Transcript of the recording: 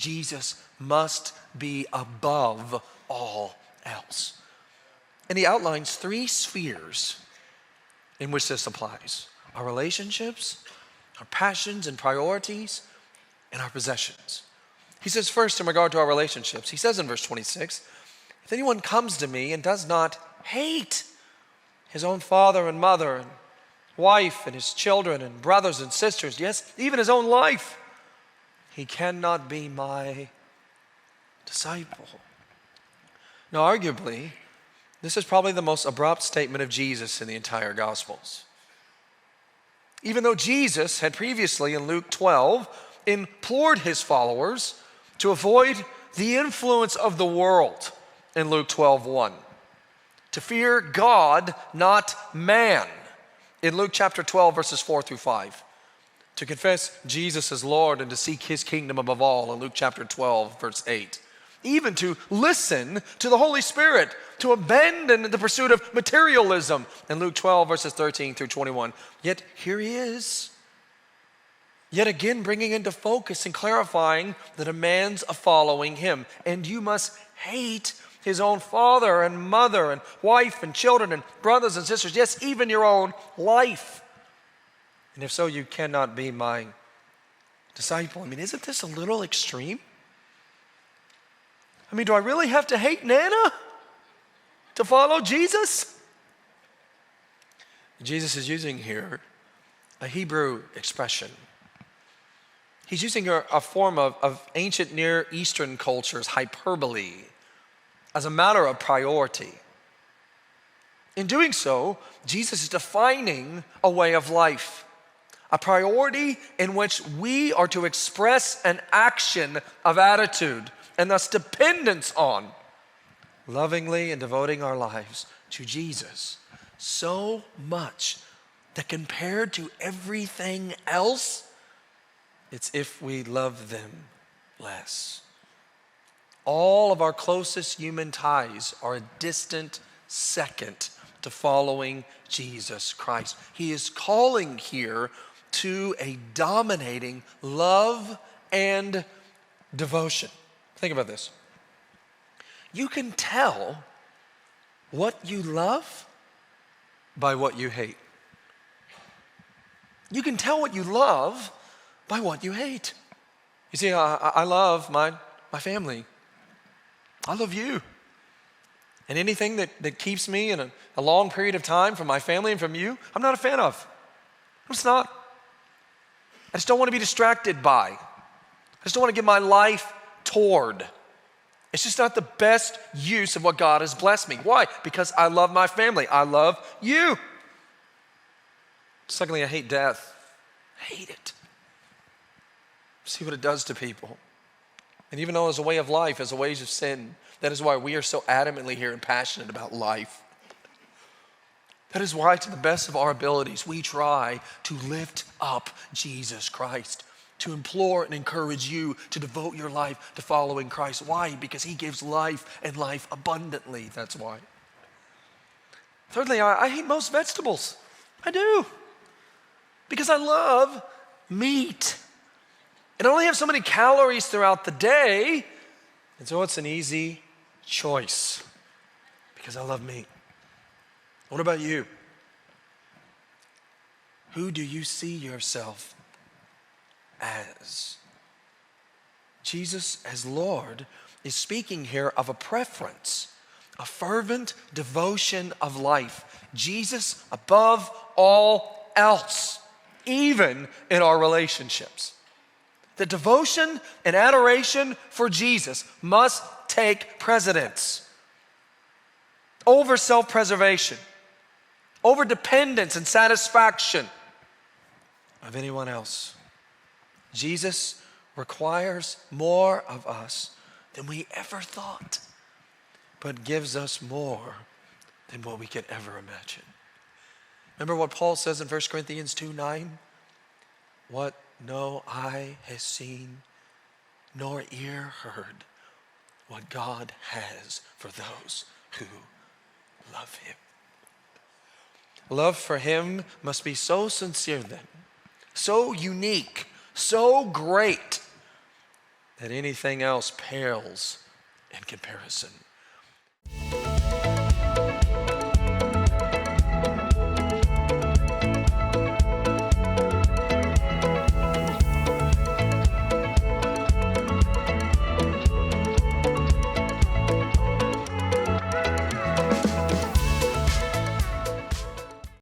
Jesus must be above all else. And he outlines 3 spheres in which this applies: our relationships, our passions and priorities, and our possessions. He says first, in regard to our relationships, he says in verse 26, if anyone comes to me and does not hate his own father and mother and wife and his children and brothers and sisters, yes, even his own life, he cannot be my disciple. Now, arguably, this is probably the most abrupt statement of Jesus in the entire Gospels. Even though Jesus had previously in Luke 12 implored his followers to avoid the influence of the world in Luke 12:1, to fear God, not man, in Luke chapter 12, verses 4 through 5, to confess Jesus as Lord and to seek his kingdom above all in Luke chapter 12, verse 8, even to listen to the Holy Spirit, to abandon the pursuit of materialism in Luke 12, verses 13 through 21. Yet here he is, yet again bringing into focus and clarifying the demands of following him. And you must hate his own father and mother and wife and children and brothers and sisters, yes, even your own life. And if so, you cannot be my disciple. I mean, isn't this a little extreme? I mean, do I really have to hate Nana to follow Jesus? Jesus is using here a Hebrew expression. He's using a form of ancient Near Eastern culture's hyperbole as a matter of priority. In doing so, Jesus is defining a way of life, a priority in which we are to express an action of attitude and thus dependence on, lovingly and devoting our lives to Jesus so much that compared to everything else, it's if we love them less. All of our closest human ties are a distant second to following Jesus Christ. He is calling here to a dominating love and devotion. Think about this. You can tell what you love by what you hate. You can tell what you love by what you hate. You see, I love my family. I love you. And anything that keeps me in a long period of time from my family and from you, I'm not a fan of. I'm just not. I just don't want to be distracted by. I just don't want to give my life toward. It's just not the best use of what God has blessed me. Why? Because I love my family. I love you. Secondly, I hate death. I hate it. See what it does to people. And even though as a way of life, as a wage of sin, that is why we are so adamantly here and passionate about life. That is why, to the best of our abilities, we try to lift up Jesus Christ, to implore and encourage you to devote your life to following Christ. Why? Because he gives life and life abundantly. That's why. Thirdly, I hate most vegetables. I do. Because I love meat. And I only have so many calories throughout the day, and so it's an easy choice because I love meat. What about you? Who do you see yourself as? Jesus, as Lord, is speaking here of a preference, a fervent devotion of life. Jesus above all else, even in our relationships. The devotion and adoration for Jesus must take precedence over self-preservation, over dependence and satisfaction of anyone else. Jesus requires more of us than we ever thought, but gives us more than what we could ever imagine. Remember what Paul says in 1 Corinthians 2:9? What no eye has seen, nor ear heard, what God has for those who love him. Love for him must be so sincere then, so unique, so great, that anything else pales in comparison.